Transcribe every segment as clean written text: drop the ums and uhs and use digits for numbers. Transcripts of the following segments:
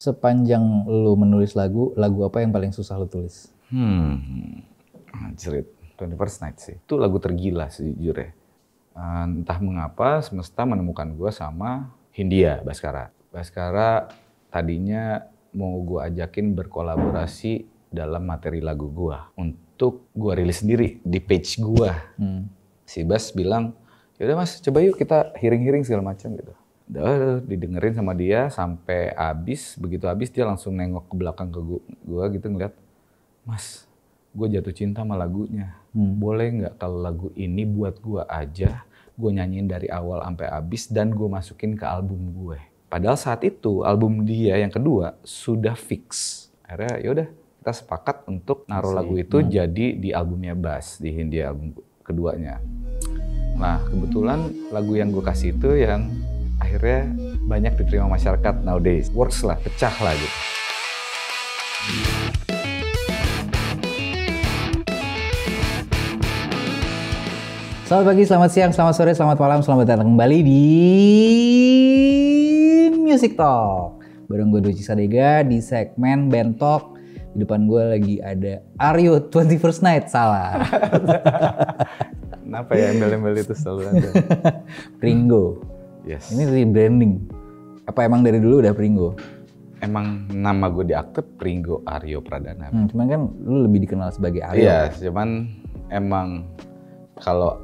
sepanjang lu menulis lagu apa yang paling susah lu tulis? Anjrit, 21st Night sih. Itu lagu tergila sejujurnya. Entah mengapa semesta menemukan gue sama Hindia Bhaskara. Bhaskara tadinya mau gue ajakin berkolaborasi dalam materi lagu gue untuk gue rilis sendiri di page gue. Si Bas bilang, yaudah mas coba yuk kita hearing segala macam gitu. Udah didengerin sama dia sampai habis. Begitu habis dia langsung nengok ke belakang ke gue gitu ngeliat, mas gue jatuh cinta sama lagunya. Boleh nggak kalau lagu ini buat gue aja, gue nyanyiin dari awal sampai habis dan gue masukin ke album gue. Padahal saat itu album dia yang kedua sudah fix. Akhirnya yaudah kita sepakat untuk naruh lagu itu jadi di albumnya Bas, di Hindia album keduanya. Nah kebetulan lagu yang gue kasih itu yang akhirnya banyak diterima masyarakat nowadays. Works lah, pecah lah gitu. Selamat pagi, selamat siang, selamat sore, selamat malam, selamat datang kembali di Music Talk. Bareng gue Doci Sadega di segmen Band Talk. Di depan gue lagi ada Aryo 21st Night, salah. Kenapa ya embel-embel itu selalu ada? Pringgo. Yes. Ini rebranding. Apa emang dari dulu udah Pringgo? Emang nama gue di akte Pringgo Aryo Pradana. Cuman kan lu lebih dikenal sebagai Aryo. Iya, cuman emang kalau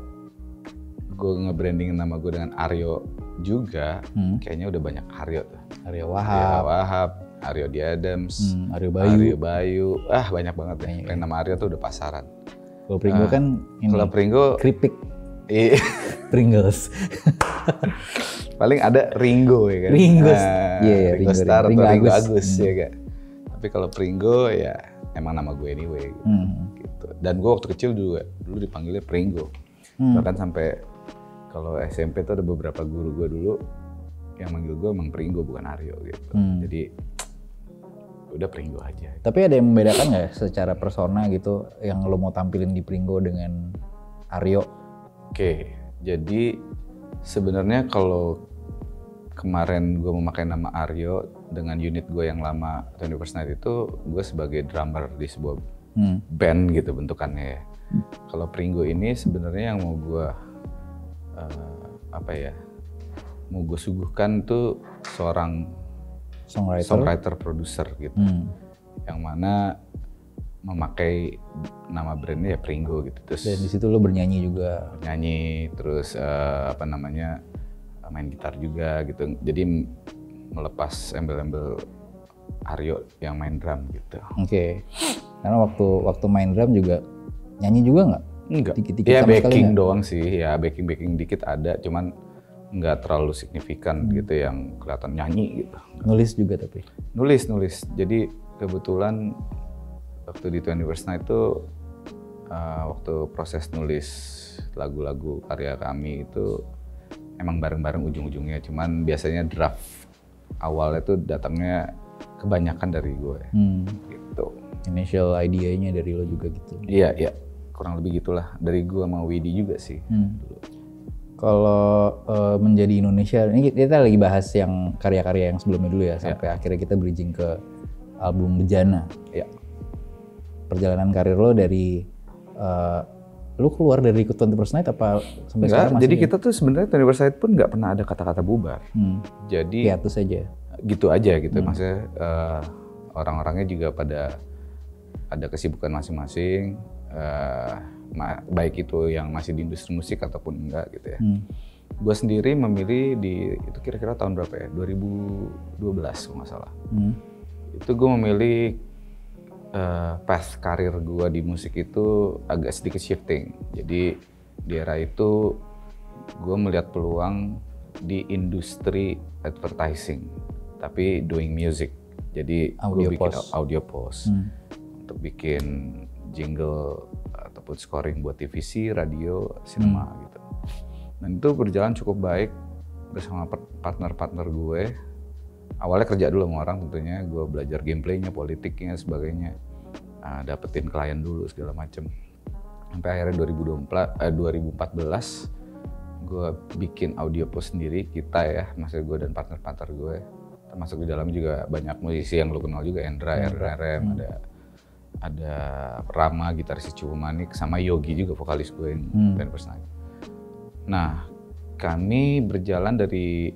gue nge-branding nama gue dengan Aryo juga, kayaknya udah banyak Aryo tuh. Aryo Wahab, Aryo D. Adams, Aryo Bayu. Banyak banget ya. Nama Aryo tuh udah pasaran. Kalau Pringgo kan ini. Kalau Pringgo keripik. Pringles. Paling ada Ringo ya kan. Ringo Starr atau Ringo Agus ya kan. Tapi kalau Pringgo ya emang nama gue anyway gitu. Dan gue waktu kecil juga dulu dipanggilnya Pringgo. Bahkan sampai kalau SMP tuh ada beberapa guru gue dulu yang manggil gue emang Pringgo bukan Aryo gitu. Jadi udah Pringgo aja. Tapi ada yang membedakan nggak secara persona gitu yang lo mau tampilin di Pringgo dengan Aryo? Oke, jadi sebenarnya kalau kemarin gue memakai nama Aryo dengan unit gue yang lama 21st Night itu gue sebagai drummer di sebuah band gitu bentukannya ya. Kalau Pringgo ini sebenarnya yang mau gue mau gue suguhkan tuh seorang songwriter producer gitu, yang mana memakai nama brandnya ya Pringgo gitu. Terus dan di situ lo bernyanyi juga. Nyanyi, terus main gitar juga gitu. Jadi melepas embel-embel Aryo yang main drum gitu. Oke. Karena waktu main drum juga nyanyi juga nggak? Enggak. Dikit-dikit ya sama backing doang sih. Ya backing dikit ada, cuman nggak terlalu signifikan gitu yang kelihatan nyanyi gitu. Nulis juga tapi? Nulis. Jadi kebetulan waktu di 21st Night itu waktu proses nulis lagu-lagu karya kami itu emang bareng-bareng ujung-ujungnya, cuman biasanya draft awalnya tuh datangnya kebanyakan dari gue gitu. Initial idea-nya dari lo juga gitu? Iya, kurang lebih gitulah, dari gue sama Widi juga sih. Kalau menjadi Indonesia, ini kita lagi bahas yang karya-karya yang sebelumnya dulu ya, sampai akhirnya kita bridging ke album Bejana. Iya. Perjalanan karir lo dari lu keluar dari ikut 21st Night apa sampai sekarang masih? Jadi kita tuh sebenarnya 21st Night pun nggak pernah ada kata-kata bubar. Jadi hiatus aja. Gitu aja gitu. Maksudnya orang-orangnya juga pada ada kesibukan masing-masing. Baik itu yang masih di industri musik ataupun enggak gitu ya. Gue sendiri memilih itu kira-kira tahun berapa ya? 2012 kalau nggak salah. Itu gue memilih path karir gue di musik itu agak sedikit shifting. Jadi di era itu gue melihat peluang di industri advertising, tapi doing music. Jadi gue bikin audio post untuk bikin jingle ataupun scoring buat TVC, radio, sinema gitu. Dan itu berjalan cukup baik bersama partner-partner gue. Awalnya kerja dulu sama orang tentunya, gue belajar gameplaynya, politiknya, sebagainya. Dapetin klien dulu segala macem. Sampai akhirnya 2014 gue bikin audio post sendiri, kita ya, maksudnya gue dan partner-partner gue. termasuk di dalam juga banyak musisi yang lu kenal juga, Endra, RM, ada Rama, gitaris Cupu Manik, sama Yogi juga vokalis gue yang 21st Night. Nah, kami berjalan dari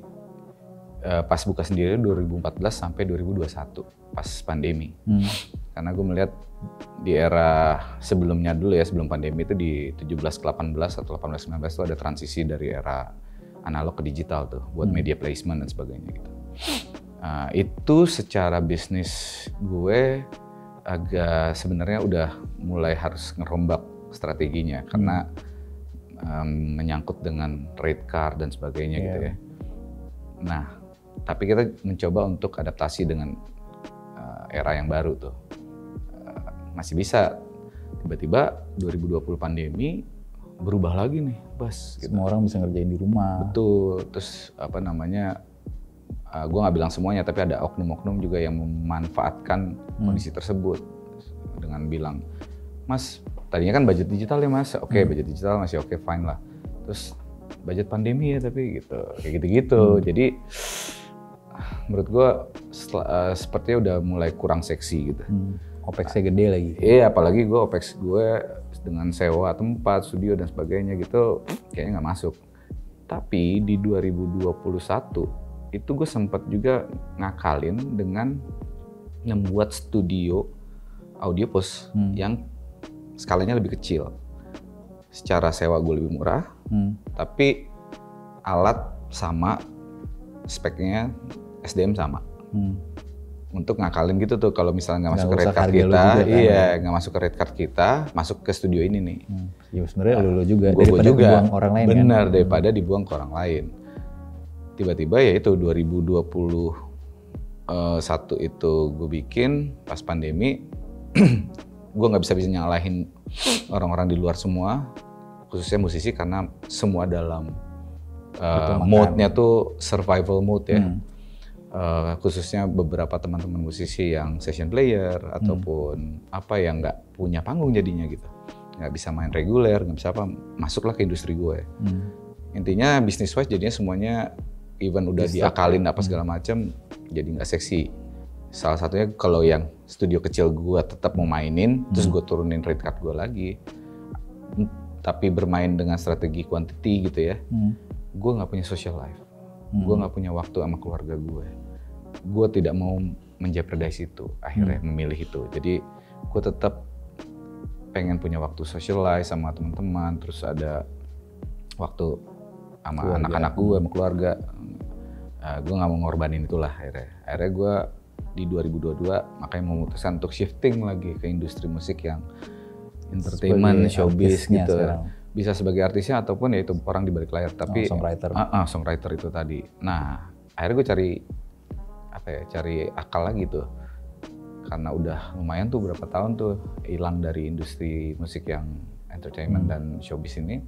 pas buka sendiri 2014 sampai 2021 pas pandemi. Karena gue melihat di era sebelumnya dulu ya, sebelum pandemi itu di 17 ke 18 atau 18 19 itu ada transisi dari era analog ke digital tuh buat media placement dan sebagainya gitu. Itu secara bisnis gue agak sebenarnya udah mulai harus ngerombak strateginya karena menyangkut dengan rate card dan sebagainya gitu ya. Nah, tapi kita mencoba untuk adaptasi dengan era yang baru tuh. Masih bisa. Tiba-tiba 2020 pandemi berubah lagi nih, Bas. Gitu. Semua orang bisa ngerjain di rumah. Betul. Terus apa namanya, gue nggak bilang semuanya, tapi ada oknum-oknum juga yang memanfaatkan kondisi tersebut. Dengan bilang, Mas, tadinya kan budget digital ya Mas, oke, budget digital masih oke, fine lah. Terus budget pandemi ya tapi gitu, kayak gitu-gitu. Jadi menurut gue sepertinya udah mulai kurang seksi gitu. OPEX-nya gede lagi. Iya, apalagi gue OPEX gue dengan sewa tempat, studio dan sebagainya gitu, kayaknya nggak masuk. Tapi di 2021 itu gue sempat juga ngakalin dengan membuat studio audio post yang skalanya lebih kecil. Secara sewa gue lebih murah, tapi alat sama, speknya SDM sama. Untuk ngakalin gitu tuh kalau misalnya nggak masuk ke rate card kita, nggak masuk ke rate card kita, masuk ke studio ini nih. Ya sebenarnya lu juga daripada dibuang orang lain. Benar, daripada dibuang ke orang lain. Tiba-tiba ya itu 2021 itu gue bikin pas pandemi, gue nggak bisa nyalahin orang-orang di luar semua, khususnya musisi karena semua dalam mode-nya tuh survival mode ya. Khususnya beberapa teman-teman musisi yang session player ataupun apa yang nggak punya panggung jadinya gitu, nggak bisa main reguler, nggak bisa apa, masuklah ke industri gue. Intinya bisnis wise jadinya semuanya even udah diakalin apa segala macam jadi nggak seksi. Salah satunya kalau yang studio kecil gue tetap mau mainin, terus gue turunin rate card gue lagi, tapi bermain dengan strategi quantity gitu ya. Gue nggak punya social life, gue nggak punya waktu sama keluarga gue. Gue tidak mau menjeopardize itu, akhirnya memilih itu. Jadi gue tetap pengen punya waktu socialize sama teman-teman, terus ada waktu sama anak-anak gue, sama keluarga. Gue nggak mau ngorbanin itulah akhirnya. Akhirnya gue di 2022 makanya memutuskan untuk shifting lagi ke industri musik yang entertainment, showbiz gitu. Sekarang. Bisa sebagai artisnya ataupun ya itu orang di balik layar. Tapi songwriter itu tadi. Nah akhirnya gue cari akal lagi tuh. Karena udah lumayan tuh berapa tahun tuh hilang dari industri musik yang entertainment dan showbiz ini.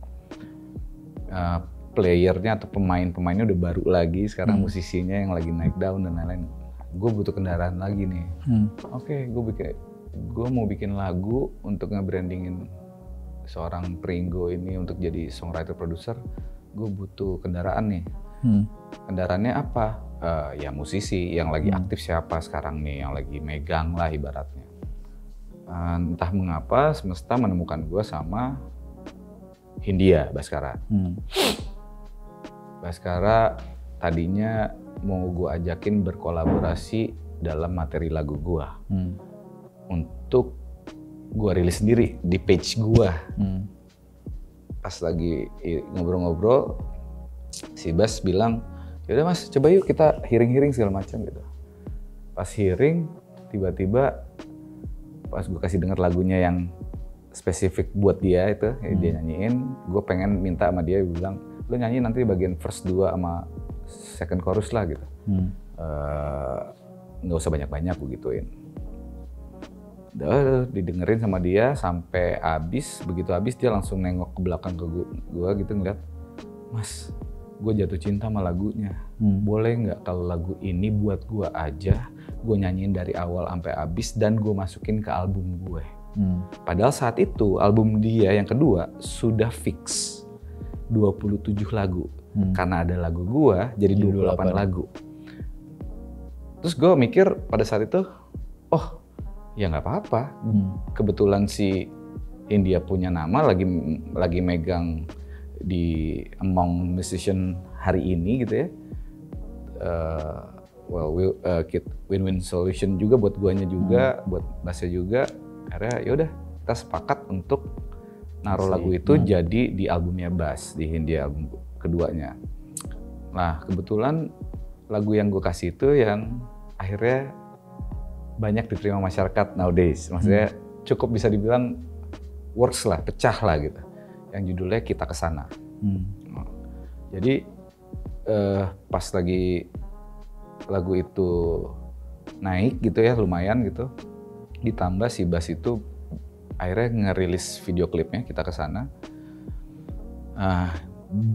Playernya atau pemain-pemainnya udah baru lagi, sekarang musisinya yang lagi naik daun dan lain-lain. Gue butuh kendaraan lagi nih. Oke, gue mau bikin lagu untuk nge-brandingin seorang Pringgo ini untuk jadi songwriter producer. Gue butuh kendaraan nih. Kendaraannya apa? Ya musisi yang lagi aktif siapa sekarang nih, yang lagi megang lah ibaratnya. Entah mengapa semesta menemukan gue sama Hindia Baskara. Baskara tadinya mau gue ajakin berkolaborasi dalam materi lagu gue. Untuk gue rilis sendiri di page gue. Pas lagi ngobrol-ngobrol, si Bas bilang, yaudah Mas, coba yuk kita hearing segala macam gitu. Pas hearing, tiba-tiba pas gue kasih denger lagunya yang spesifik buat dia itu, dia nyanyiin, gue pengen minta sama dia, bilang, lo nyanyi nanti bagian verse 2 sama second chorus lah gitu. Nggak usah banyak-banyak gue gituin. Udah didengerin sama dia sampai habis, begitu habis dia langsung nengok ke belakang ke gue gitu ngeliat, Mas, gue jatuh cinta sama lagunya. Boleh nggak kalau lagu ini buat gue aja, gue nyanyiin dari awal sampai habis dan gue masukin ke album gue. Padahal saat itu album dia yang kedua sudah fix 27 lagu. Karena ada lagu gue jadi 28 lagu. Terus gue mikir pada saat itu, oh ya nggak apa-apa. Kebetulan si India punya nama, lagi megang di among musician hari ini gitu ya. Win-win solution juga buat guanya juga, buat bassnya juga. Akhirnya yaudah kita sepakat untuk naruh lagu itu jadi di albumnya Bass, di Hindia album keduanya. Nah kebetulan lagu yang gue kasih itu yang akhirnya banyak diterima masyarakat nowadays. Maksudnya cukup bisa dibilang works lah, pecah lah gitu. Yang judulnya Kita Kesana. Jadi pas lagi lagu itu naik gitu ya, lumayan gitu. Ditambah si Bass itu akhirnya ngerilis video klipnya Kita Kesana.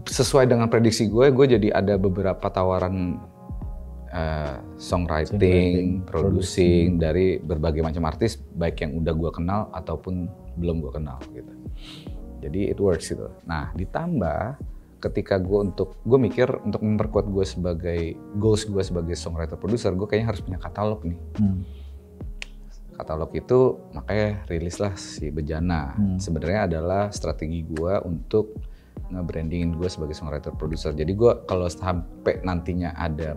Sesuai dengan prediksi gue jadi ada beberapa tawaran songwriting, producing dari berbagai macam artis, baik yang udah gue kenal ataupun belum gue kenal gitu. Jadi it works gitu. Nah ditambah ketika gue mikir untuk memperkuat gue sebagai goals gue sebagai songwriter producer, gue kayaknya harus punya katalog nih. Katalog itu makanya rilis lah si Bejana. Sebenarnya adalah strategi gue untuk nge-brandingin gue sebagai songwriter producer. Jadi gue kalau sampai nantinya ada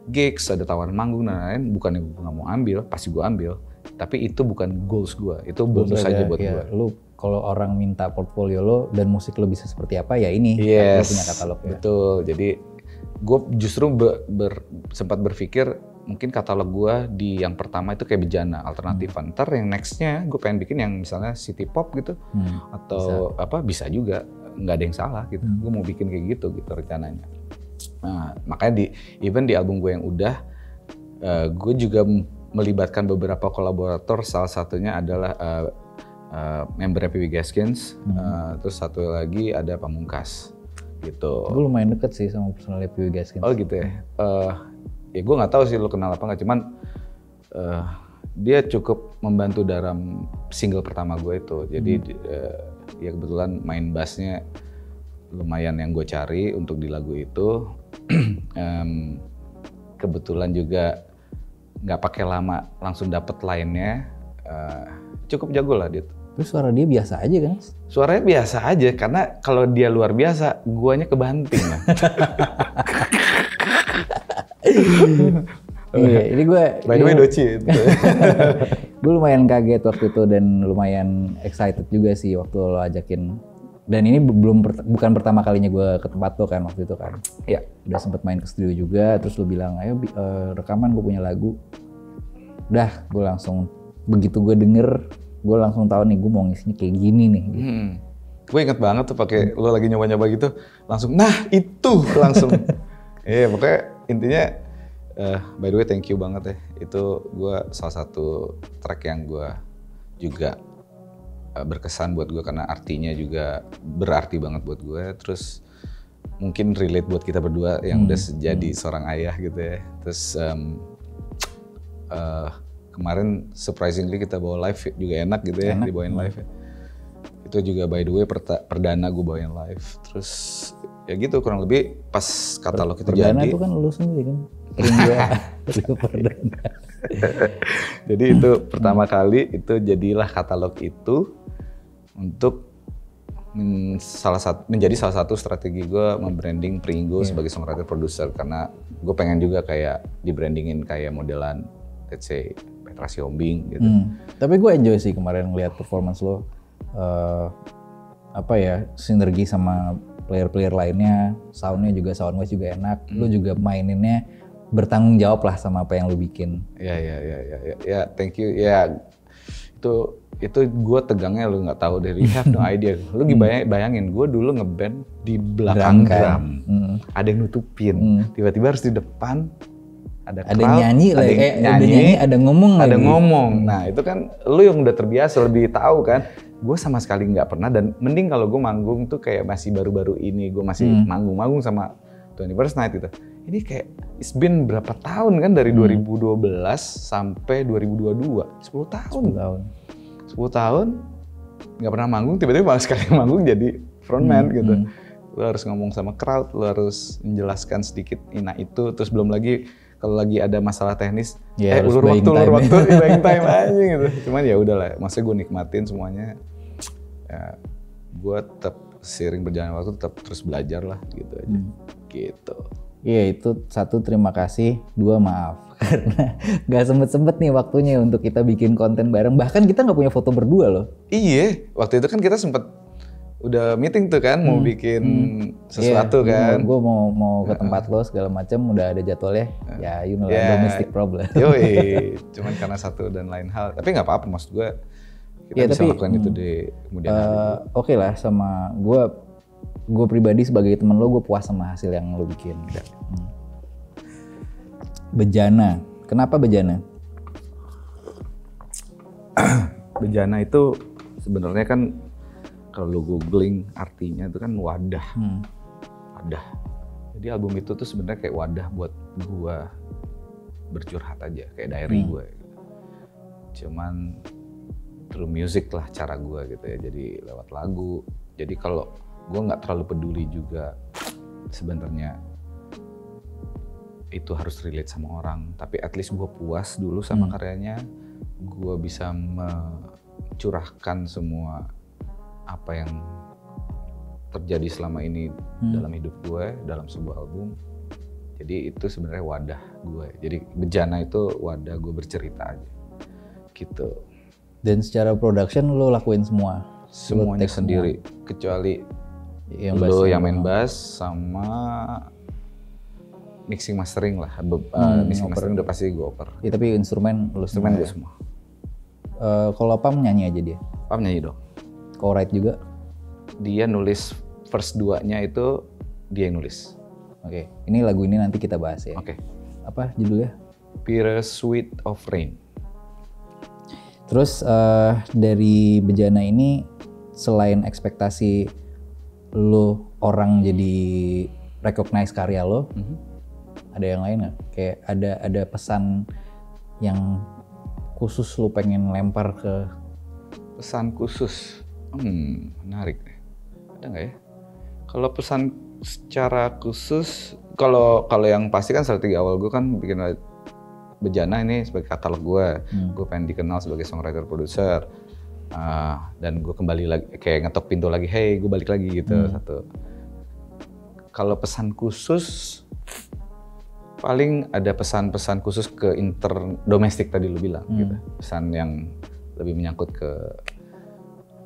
gigs, ada tawaran manggung dan lain-lain, bukannya gue nggak mau ambil, pasti gue ambil. Tapi itu bukan goals gue, itu bonus aja buat gue. Lu kalau orang minta portfolio lo dan musik lo bisa seperti apa ya ini, yes, punya katalog ya. Betul. Jadi gue justru sempat berpikir mungkin katalog gue di yang pertama itu kayak Bejana, alternatifan. Ntar yang nextnya gue pengen bikin yang misalnya city pop gitu, atau bisa juga, nggak ada yang salah gitu. Gue mau bikin kayak gitu rencananya. Nah makanya even di album gue yang udah, gue juga melibatkan beberapa kolaborator. Salah satunya adalah member PW Gaskins, terus satu lagi ada Pamungkas gitu. Gue lumayan deket sih sama personalnya PW Gaskins. Oh gitu ya. Ya gue nggak tahu sih lo kenal apa nggak, cuman dia cukup membantu dalam single pertama gue itu. Jadi ya kebetulan main bassnya lumayan yang gue cari untuk di lagu itu. Kebetulan juga nggak pakai lama langsung dapet line-nya, cukup jago lah dia. Terus suara dia biasa aja kan? Suaranya biasa aja, karena kalau dia luar biasa, guanya kebanting lah. Iya, ini gue. By the way Doci. Gue lumayan kaget waktu itu dan lumayan excited juga sih waktu lo ajakin. Dan ini bukan pertama kalinya gue ke tempat lo kan waktu itu kan. Iya. Udah sempet main ke studio juga, terus lo bilang ayo rekaman, gue punya lagu. Udah, gue langsung begitu gue denger, gue langsung tahu nih gue mau ngisinya kayak gini nih. Gitu. Gue inget banget tuh pakai lo lagi nyoba-nyoba gitu, langsung nah itu langsung. Iya pokoknya intinya by the way thank you banget ya. Itu gue salah satu track yang gue juga berkesan buat gue karena artinya juga berarti banget buat gue. Terus mungkin relate buat kita berdua yang udah jadi seorang ayah gitu ya. Terus kemarin surprisingly kita bawa live juga enak gitu ya, dibawain live ya. Itu juga by the way perdana gue bawain live. Terus ya gitu kurang lebih pas katalog itu jadi. Perdana itu kan lu sendiri kan? Perdana. Jadi itu pertama kali itu jadilah katalog itu untuk menjadi salah satu strategi gue membranding Pringgo sebagai songwriter producer, karena gue pengen juga kayak di-brandingin kayak modelan let's say Petra Siombing gitu. Tapi gue enjoy sih kemarin ngeliat performance lo, sinergi sama player-player lainnya, soundnya juga, soundwise juga enak. Lo juga maininnya bertanggung jawab lah sama apa yang lo bikin. Ya, thank you. Ya, itu gue tegangnya lo nggak tahu dari have no idea. Lo bayangin gue dulu ngeband di belakang drum, ada yang nutupin, tiba-tiba harus di depan. Ada nyanyi, ada ngomong. Nah itu kan lu yang udah terbiasa lebih tahu kan. Gue sama sekali nggak pernah, dan mending kalau gue manggung tuh kayak masih baru-baru ini gue masih manggung sama 21st Night gitu. Ini kayak it's been berapa tahun kan dari 2012 sampai 2022, 10 tahun. 10 tahun nggak pernah manggung, tiba-tiba sekali manggung jadi frontman gitu. Lu harus ngomong sama crowd, lu harus menjelaskan sedikit itu, terus belum lagi kalau lagi ada masalah teknis, harus ulur buying waktu, time. buying time aja gitu. Cuman ya udahlah, maksudnya gue nikmatin semuanya. Ya, gue tetap seiring berjalan waktu tetap terus belajar lah gitu aja. Gitu. Iya, itu satu, terima kasih, dua, maaf karena nggak sempet nih waktunya untuk kita bikin konten bareng. Bahkan kita nggak punya foto berdua loh. Iya, waktu itu kan kita sempet udah meeting tuh kan, mau bikin sesuatu kan. Gue mau ke tempat lo segala macam, udah ada jadwalnya. Ya, you know lah, domestic problem. Yoi, cuman karena satu dan lain hal. Tapi nggak apa-apa, maksud gue kita bisa lakukan itu di kemudian hari. Oke lah, sama gue pribadi sebagai temen lo, gue puas sama hasil yang lo bikin. Bejana, kenapa Bejana? Bejana itu sebenarnya kan kalau lo googling artinya itu kan wadah. Wadah. Jadi album itu tuh sebenarnya kayak wadah buat gue bercurhat aja, kayak diary gue. Cuman through music lah cara gue gitu ya, jadi lewat lagu. Jadi kalau gue nggak terlalu peduli juga sebenarnya itu harus relate sama orang, tapi at least gue puas dulu sama karyanya, gue bisa mencurahkan semua apa yang terjadi selama ini dalam hidup gue, dalam sebuah album. Jadi itu sebenarnya wadah gue. Jadi Bejana itu wadah gue bercerita aja, gitu. Dan secara production lo lakuin semua? Semuanya sendiri, kecuali yang lo yang main bass sama mixing mastering lah. Mixing mastering udah pasti gue oper. Ya, tapi instrumen lo Instrumen gue semua. Kalau Pam nyanyi aja dia? Pam nyanyi dong. Co-write juga? Dia nulis verse 2-nya itu dia yang nulis. Oke, ini lagu ini nanti kita bahas ya. Oke. Apa judulnya? Bittersweet of Rain. Terus dari Bejana ini selain ekspektasi lo orang jadi recognize karya lo, ada yang lain nggak? Kayak ada pesan yang khusus lo pengen lempar ke? Pesan khusus, menarik deh. Ada nggak ya? Kalau pesan secara khusus, kalau yang pasti kan strategi awal gue kan bikin Bejana ini sebagai katalog gue. Gue pengen dikenal sebagai songwriter produser. Dan gue kembali lagi, kayak ngetok pintu lagi, hey gue balik lagi gitu. Satu. Kalau pesan khusus, paling ada pesan-pesan khusus ke domestik tadi lu bilang gitu. Pesan yang lebih menyangkut ke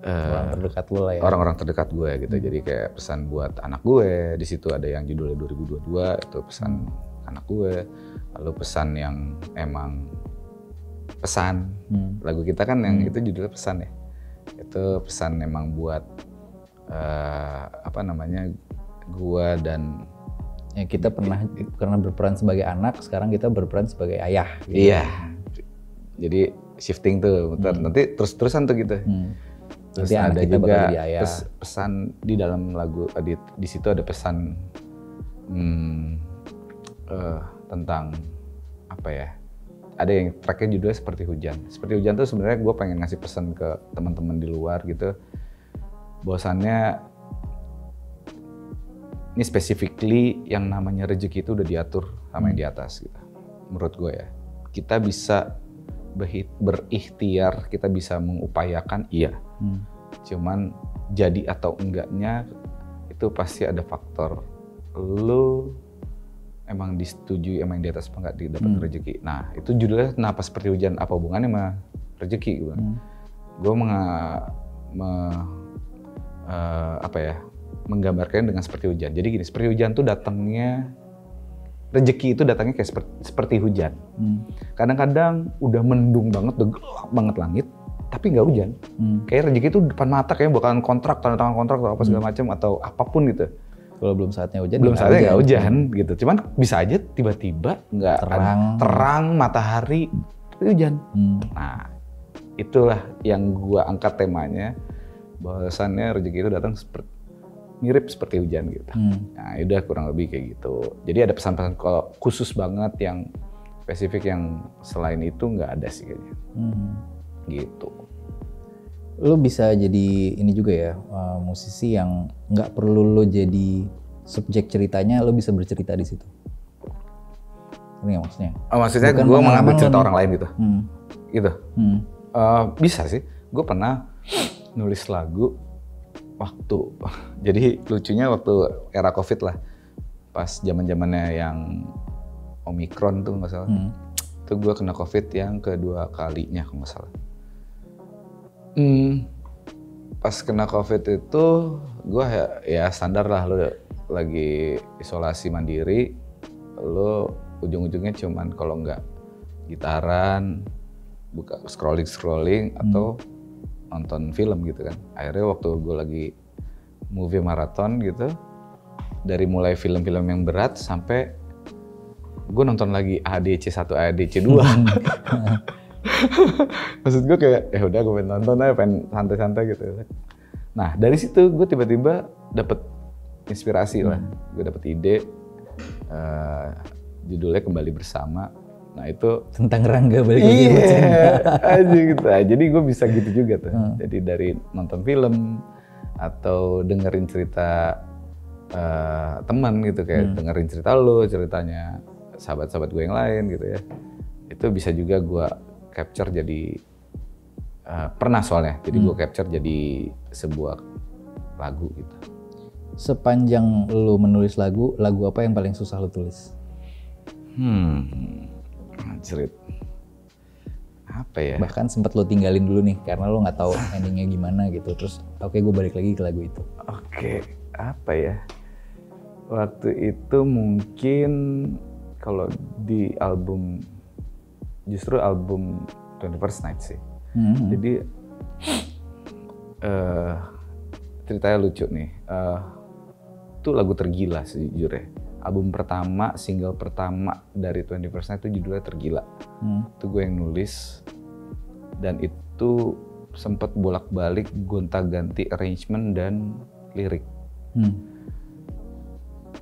orang terdekat lo lah ya. Orang-orang terdekat gue gitu. Jadi kayak pesan buat anak gue. Di situ ada yang judulnya 2022, itu pesan anak gue. Lalu pesan yang emang pesan. Lagu kita kan yang itu judulnya pesan ya. Itu pesan emang buat gue dan ya, kita pernah berperan sebagai anak, sekarang kita berperan sebagai ayah gitu. Iya. Jadi shifting tuh, nanti terus-terusan tuh gitu. Terus nanti ada kita juga jadi ayah. pesan di dalam lagu, di situ ada pesan tentang apa ya? Ada yang tracknya judulnya Seperti Hujan. Seperti Hujan tuh sebenarnya gue pengen ngasih pesan ke teman-teman di luar gitu. Bahwasannya ini specifically yang namanya rezeki itu udah diatur sama yang di atas gitu. Menurut gue ya. Kita bisa berikhtiar, kita bisa mengupayakan, iya. Cuman jadi atau enggaknya itu pasti ada faktor. Lu emang disetujui emang di atas apa enggak didapat rezeki. Nah, itu judulnya kenapa Seperti Hujan, apa hubungannya sama rezeki gitu. Gue menggambarkan dengan seperti hujan. Jadi gini, seperti hujan tuh datangnya, rezeki itu datangnya kayak seperti hujan. Kadang-kadang udah mendung banget, udah gelap banget langit, tapi nggak hujan. Kayak rezeki itu depan mata, kayak bakalan kontrak, tanda tangan kontrak atau apa segala macam atau apapun gitu. Kalau belum saatnya hujan, belum saatnya nggak hujan gitu. Cuman bisa aja tiba-tiba nggak terang matahari, tapi hujan. Nah, itulah yang gua angkat temanya, bahwasannya rezeki itu datang mirip seperti hujan gitu. Nah, udah kurang lebih kayak gitu. Jadi ada pesan-pesan khusus banget yang spesifik yang selain itu nggak ada sih kayaknya. Gitu. Lo bisa jadi ini juga ya, musisi yang nggak perlu lo jadi subjek ceritanya, lo bisa bercerita di situ. Ini maksudnya. Maksudnya Bukan gue mengambil pengalaman cerita lo orang lain gitu. Gitu. Bisa sih. Gue pernah nulis lagu waktu, jadi lucunya waktu era COVID lah. Pas zaman-zamannya yang Omikron tuh nggak salah. Tuh gue kena COVID yang kedua kalinya kalau nggak salah. Pas kena COVID itu gue ya standar lah, lo lagi isolasi mandiri, lo ujung-ujungnya cuman kalau nggak gitaran, buka scrolling atau nonton film gitu kan. Akhirnya waktu gue lagi movie marathon gitu, dari mulai film-film yang berat sampai gue nonton lagi AADC 1, AADC 2. Maksud gue kayak udah gue pengen nonton aja, pengen santai-santai gitu. Nah dari situ gue tiba-tiba dapet inspirasi lah, gue dapet ide, judulnya Kembali Bersama. Nah itu tentang Rangga balik lagi. Aja gitu. Nah, jadi gue bisa gitu juga tuh. Jadi dari nonton film atau dengerin cerita teman gitu, kayak dengerin cerita lo, ceritanya sahabat-sahabat gue yang lain gitu ya. Itu bisa juga gue capture jadi pernah soalnya. Jadi gue capture jadi sebuah lagu gitu. Sepanjang lu menulis lagu apa yang paling susah lu tulis? Cerit. Apa ya? Bahkan sempat lo tinggalin dulu nih karena lo nggak tahu endingnya gimana gitu. Terus oke, gue balik lagi ke lagu itu. Oke, apa ya? Waktu itu mungkin kalau di album, justru album 21st Night sih. Jadi ceritanya lucu nih. Itu lagu tergila sejujurnya. Album pertama, single pertama dari 21st Night itu judulnya Tergila. Itu gue yang nulis, dan itu sempat bolak-balik gonta-ganti arrangement dan lirik.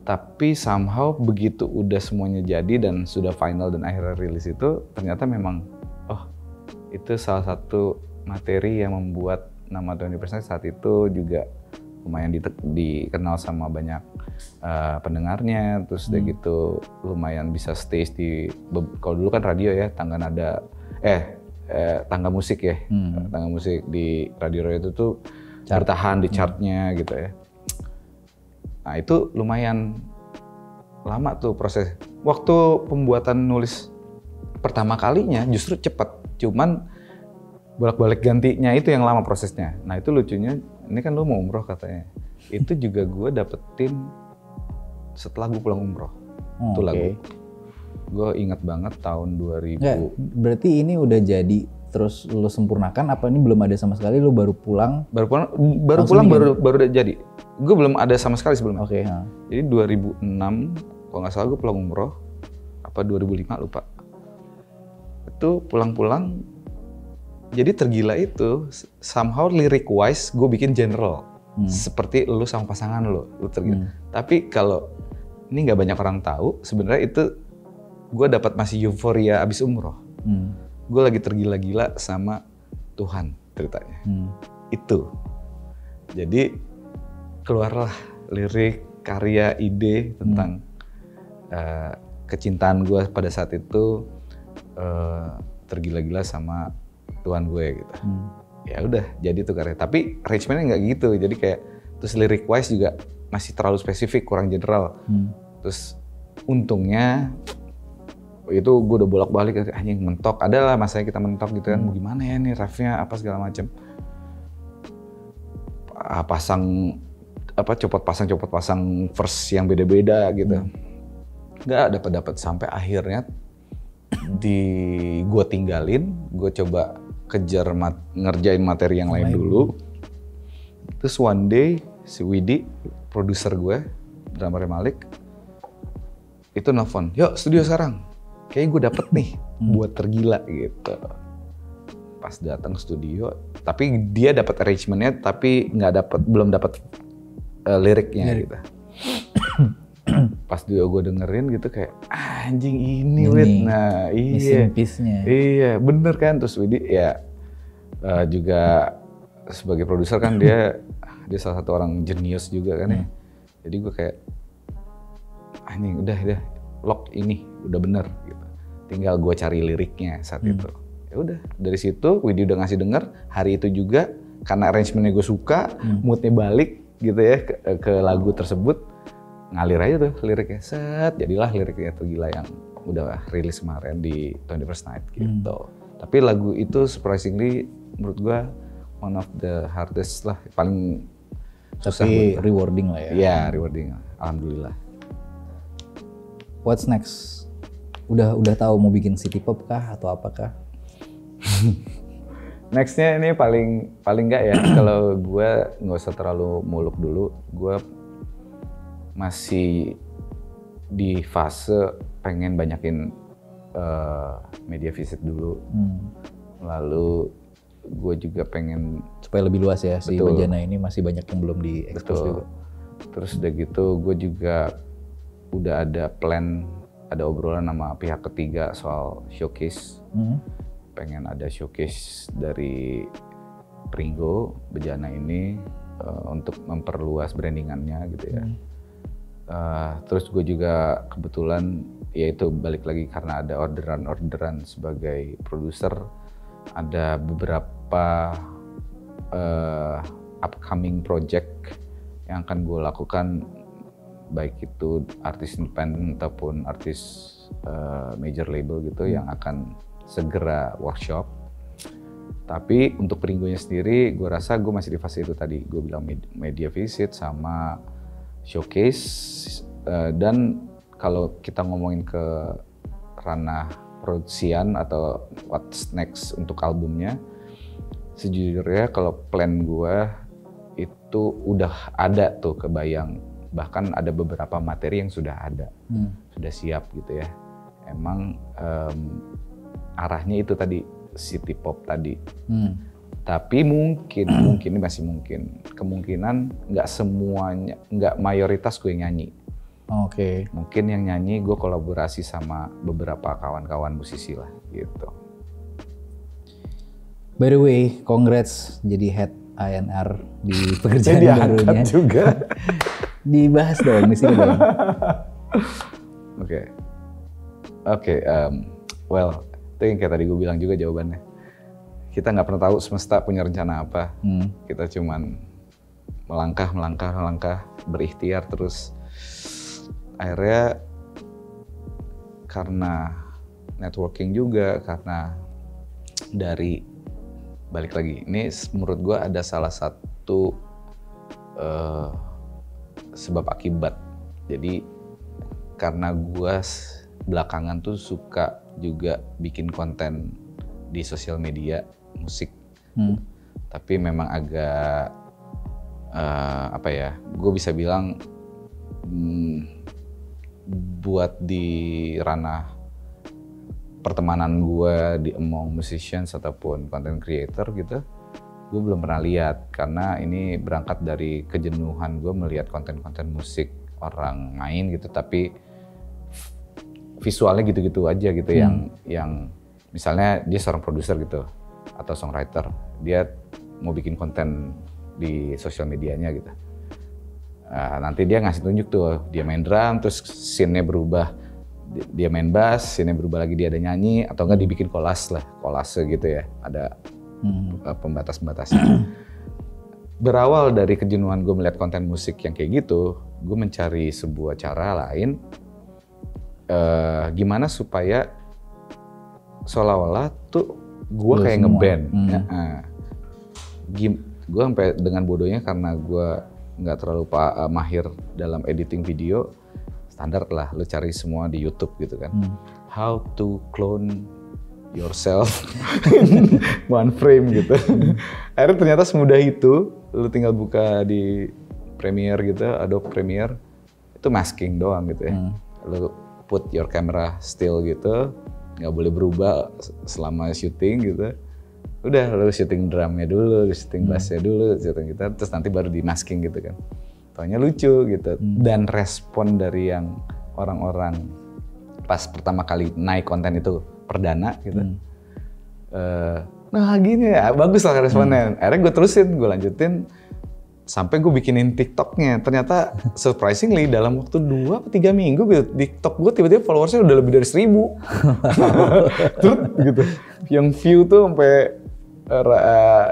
Tapi somehow begitu udah semuanya jadi dan sudah final dan akhirnya rilis itu, ternyata memang itu salah satu materi yang membuat nama 21st Night saat itu juga lumayan dikenal sama banyak pendengarnya, terus udah gitu lumayan bisa stage di, kalau dulu kan radio ya, tangga nada, tangga musik ya, tangga musik di radio itu tuh bertahan di chartnya gitu ya. Nah itu lumayan lama tuh proses. Waktu pembuatan nulis pertama kalinya justru cepat, cuman bolak-balik gantinya itu yang lama prosesnya. Nah itu lucunya, ini kan lo mau umroh katanya. Itu juga gue dapetin setelah gue pulang umroh. Itu lagu. Gue ingat banget tahun 2000. Nggak, berarti ini udah jadi terus lo sempurnakan, apa ini belum ada sama sekali, lo baru pulang? Baru udah jadi. Gue belum ada sama sekali sebelumnya. Jadi 2006, kalau nggak salah gue pulang umroh, apa 2005 lupa. Itu pulang-pulang, jadi Tergila itu somehow lyric wise gue bikin general. Seperti lu sama pasangan lu tergila. Tapi kalau ini nggak banyak orang tahu, sebenarnya itu gue dapat masih euforia abis umroh. Gue lagi tergila-gila sama Tuhan ceritanya. Itu. Jadi keluarlah lirik, karya, ide tentang kecintaan gue pada saat itu, tergila-gila sama Tuhan gue gitu. Ya udah jadi tuh karya, tapi arrangementnya nggak gitu, jadi kayak terus lirik wise juga masih terlalu spesifik, kurang general. Terus untungnya itu gue udah bolak-balik, anjing mentok, adalah masanya kita mentok gitu kan, gimana ya nih refnya apa segala macem, copot pasang verse yang beda-beda gitu, nggak dapat sampai akhirnya gue tinggalin, gue coba kejar ngerjain materi yang lain dulu. Terus one day si Widi, produser gue, drummer Malik, itu nelfon, yuk studio sekarang, kayaknya gue dapet nih buat Tergila gitu. Pas datang studio, tapi dia dapat arrangementnya, tapi belum dapat liriknya gitu. Pas gue dengerin gitu kayak anjing ini Wid, nah iya, iya bener kan. Terus Widi ya juga sebagai produser kan dia salah satu orang jenius juga kan ya. Jadi gue kayak anjing udah lock ini udah bener gitu. Tinggal gue cari liriknya saat itu. Ya udah, dari situ Widi udah ngasih denger. Hari itu juga karena arrangementnya gue suka, moodnya balik gitu ya ke lagu tersebut, ngalir aja tuh liriknya, set, jadilah liriknya Tergila yang udah rilis kemarin di 21st Night gitu. Tapi lagu itu surprisingly menurut gue one of the hardest lah, paling susah. Tapi rewarding lah ya. Iya, rewarding, alhamdulillah. What's next? Udah tahu mau bikin city pop kah atau apakah? Nextnya ini paling nggak ya, kalau gue nggak usah terlalu muluk dulu, gue masih di fase pengen banyakin media visit dulu, lalu gue juga pengen supaya lebih luas ya. Si Bejana ini masih banyak yang belum diekspos juga. Terus udah gitu gue juga udah ada plan, ada obrolan sama pihak ketiga soal showcase. Pengen ada showcase dari Pringgo Bejana ini untuk memperluas brandingannya gitu ya. Terus gue juga kebetulan yaitu balik lagi karena ada orderan sebagai produser, ada beberapa upcoming project yang akan gue lakukan, baik itu artis independen ataupun artis major label gitu yang akan segera workshop. Tapi untuk Pringgonya sendiri, gue rasa gue masih di fase itu tadi. Gue bilang media visit sama showcase. Dan kalau kita ngomongin ke ranah produksian atau what's next untuk albumnya, sejujurnya kalau plan gue itu udah ada tuh kebayang. Bahkan ada beberapa materi yang sudah ada, sudah siap gitu ya. Emang arahnya itu tadi, city pop tadi. Tapi mungkin ini masih mungkin, kemungkinan nggak semuanya, nggak mayoritas gue yang nyanyi. Oke. Mungkin yang nyanyi gue kolaborasi sama beberapa kawan-kawan musisi lah gitu. By the way, congrats jadi head A&R di pekerjaan barunya. Juga. Dibahas dong di sini dong. Oke, well, itu yang kayak tadi gue bilang juga jawabannya. Kita nggak pernah tahu semesta punya rencana apa. Kita cuman melangkah, berikhtiar terus. Akhirnya karena networking juga, karena dari balik lagi, ini menurut gue ada salah satu sebab akibat. Jadi karena gue belakangan tuh suka juga bikin konten di sosial media musik, tapi memang agak apa ya, gue bisa bilang buat di ranah pertemanan gue di among musicians ataupun content creator gitu, gue belum pernah lihat, karena ini berangkat dari kejenuhan gue melihat konten-konten musik orang main gitu, tapi visualnya gitu-gitu aja gitu, yang misalnya dia seorang produser gitu atau songwriter, dia mau bikin konten di sosial medianya gitu. Nanti dia ngasih tunjuk tuh, dia main drum, terus scene-nya berubah, dia main bass, scene-nya berubah lagi, dia ada nyanyi, atau enggak dibikin kolase gitu ya, ada pembatas-pembatasnya. Berawal dari kejenuhan gue melihat konten musik yang kayak gitu, gue mencari sebuah cara lain, gimana supaya seolah-olah tuh gue kayak ngeband. Gue sampai dengan bodohnya, karena gue nggak terlalu mahir dalam editing video, standar lah, lu cari semua di YouTube gitu kan. How to clone yourself in one frame gitu. Akhirnya ternyata semudah itu, lu tinggal buka di Premiere gitu, Adobe Premiere, itu masking doang gitu ya. Lu put your camera still gitu, nggak boleh berubah selama syuting gitu. Udah, lu syuting drumnya dulu, lu syuting bassnya dulu, syuting gitar, terus nanti baru di masking gitu kan. Taunya lucu gitu. Dan respon dari yang orang-orang pas pertama kali naik konten itu perdana gitu. Nah gini ya, bagus lah responnya. Akhirnya gue terusin, gue lanjutin. Sampai gue bikinin TikToknya, ternyata surprisingly dalam waktu 2 atau 3 minggu gitu, TikTok gue tiba-tiba followersnya udah lebih dari 1.000. Terus gitu, yang view tuh sampai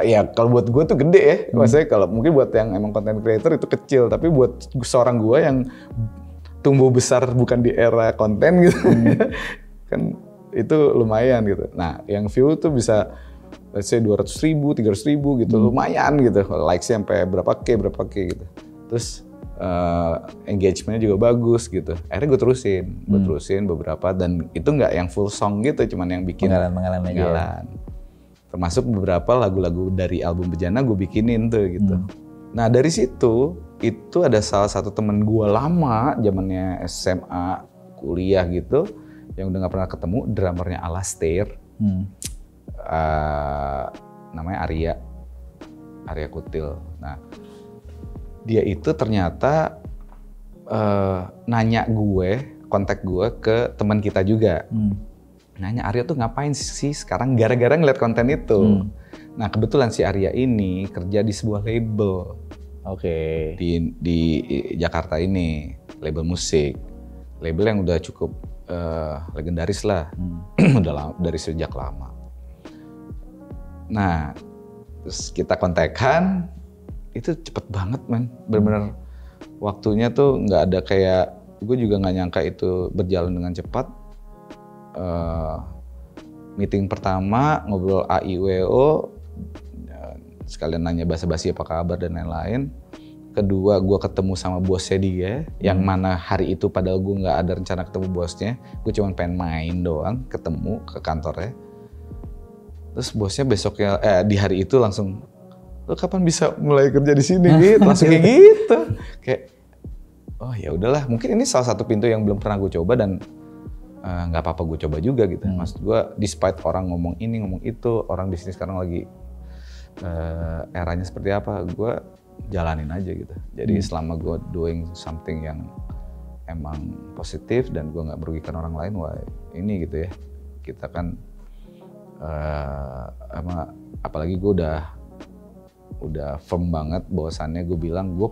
ya kalau buat gue tuh gede ya, maksudnya kalau mungkin buat yang emang content creator itu kecil, tapi buat seorang gue yang tumbuh besar bukan di era konten gitu, kan itu lumayan gitu. Nah, yang view tuh bisa let's say 200.000, 300.000 gitu, lumayan gitu. Likes-nya sampai berapa K gitu. Terus engagementnya juga bagus gitu. Akhirnya gue terusin beberapa, dan itu nggak yang full song gitu, cuman yang bikin penggalan. Termasuk beberapa lagu-lagu dari album Bejana gue bikinin tuh gitu. Nah dari situ, itu ada salah satu temen gue lama, zamannya SMA, kuliah gitu, yang udah nggak pernah ketemu, drummernya Alastair. Namanya Arya Kutil. Nah, dia itu ternyata nanya kontak gue ke teman kita juga. Nanya, Arya tuh ngapain sih sekarang gara-gara ngeliat konten itu. Nah, kebetulan si Arya ini kerja di sebuah label. Di Jakarta ini, label musik. Label yang udah cukup legendaris lah. Udah dari sejak lama. Nah, terus kita kontekan, itu cepet banget man, bener-bener waktunya tuh nggak ada kayak, gue juga nggak nyangka itu berjalan dengan cepat. Meeting pertama, ngobrol AIWO, sekalian nanya basa-basi apa kabar dan lain-lain. Kedua, gue ketemu sama bosnya dia, yang mana hari itu padahal gue nggak ada rencana ketemu bosnya, gue cuma pengen main doang, ketemu ke kantornya. Terus bosnya besoknya di hari itu langsung, lo kapan bisa mulai kerja di sini gitu, langsung kayak gitu. Kayak oh ya udahlah, mungkin ini salah satu pintu yang belum pernah gue coba, dan nggak apa-apa gue coba juga gitu. Maksud gue, despite orang ngomong ini ngomong itu, orang di sini sekarang lagi eranya seperti apa, gue jalanin aja gitu. Jadi selama gue doing something yang emang positif dan gue nggak merugikan orang lain, wah ini gitu ya. Kita kan apalagi gue udah firm banget bahwasannya, gue bilang gue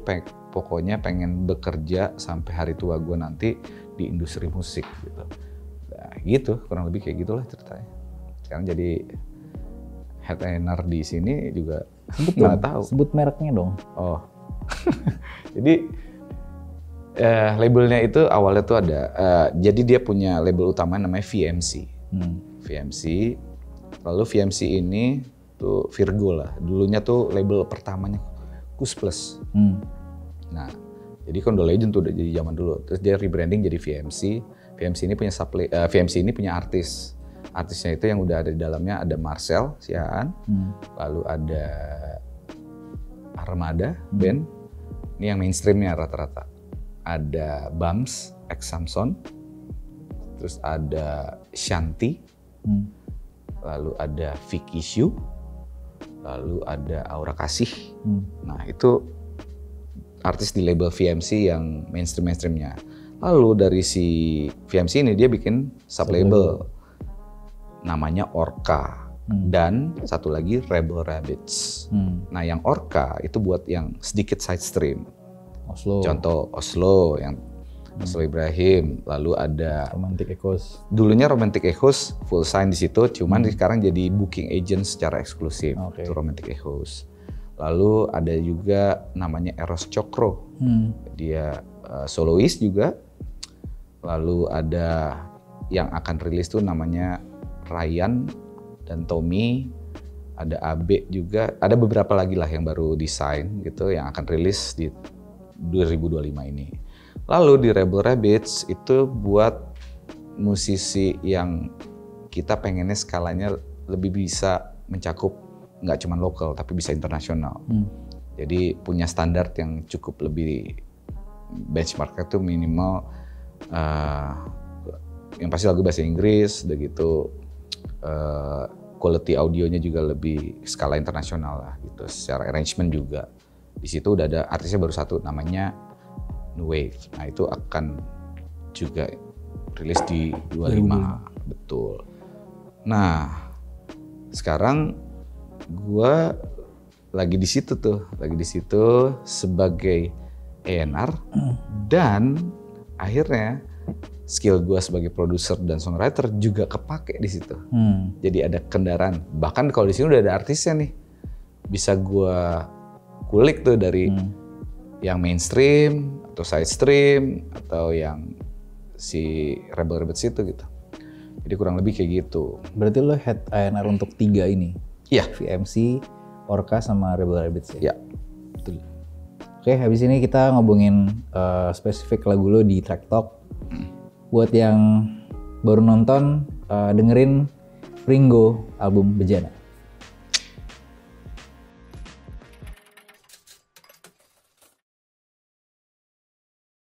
pokoknya pengen bekerja sampai hari tua gue nanti di industri musik gitu. Nah, gitu, kurang lebih kayak gitulah ceritanya. Sekarang jadi headliner di sini juga nggak tahu. Sebut mereknya dong. Oh, jadi labelnya itu awalnya tuh ada, jadi dia punya label utama namanya VMC. VMC. Lalu VMC ini tuh Virgo lah. Dulunya tuh label pertamanya Kus Plus. Nah, jadi Kondo Legend tuh udah jadi zaman dulu. Terus dia rebranding jadi VMC. VMC ini punya artis. Artisnya itu yang udah ada di dalamnya ada Marcel Siaan, lalu ada Armada band. Ini yang mainstreamnya rata-rata. Ada Bams X Samson. Terus ada Shanti. Lalu ada Vicky Shu, lalu ada Aura Kasih. Nah itu artis di label VMC yang mainstreamnya. Lalu dari si VMC ini dia bikin sub-label namanya Orca, dan satu lagi Rebel Rabbits. Nah yang Orca itu buat yang sedikit side stream. Contoh Oslo, yang Oslo Ibrahim, lalu ada Romantic Echoes. Dulunya Romantic Echoes full sign di situ, cuman sekarang jadi booking agent secara eksklusif. Itu Romantic Echoes. Lalu ada juga namanya Eros Cokro, dia solois juga. Lalu ada yang akan rilis tuh namanya Ryan dan Tommy, ada Abe juga, ada beberapa lagi lah yang baru desain gitu yang akan rilis di 2025 ini. Lalu di Rebel Rabbits itu buat musisi yang kita pengennya skalanya lebih bisa mencakup nggak cuma lokal tapi bisa internasional. Jadi punya standar yang cukup lebih, benchmarknya tuh minimal yang pasti lagu bahasa Inggris, udah gitu quality audionya juga lebih skala internasional lah gitu. Secara arrangement juga di situ udah ada artisnya baru satu namanya New Wave. Nah itu akan juga rilis di 25. Betul. Nah sekarang gue lagi di situ sebagai A&R dan akhirnya skill gue sebagai produser dan songwriter juga kepake di situ. Jadi ada kendaraan. Bahkan kalau di sini udah ada artisnya nih, bisa gue kulik tuh dari yang mainstream atau side stream atau yang si Rebel Rabbits itu gitu. Jadi kurang lebih kayak gitu. Berarti lo head A&R untuk 3 ini? Iya. VMC, Orca sama Rebel Rabbits ya? Iya, betul. Oke, habis ini kita ngomongin spesifik lagu lo di Track Talk. Buat yang baru nonton, dengerin Ringo album Bejana.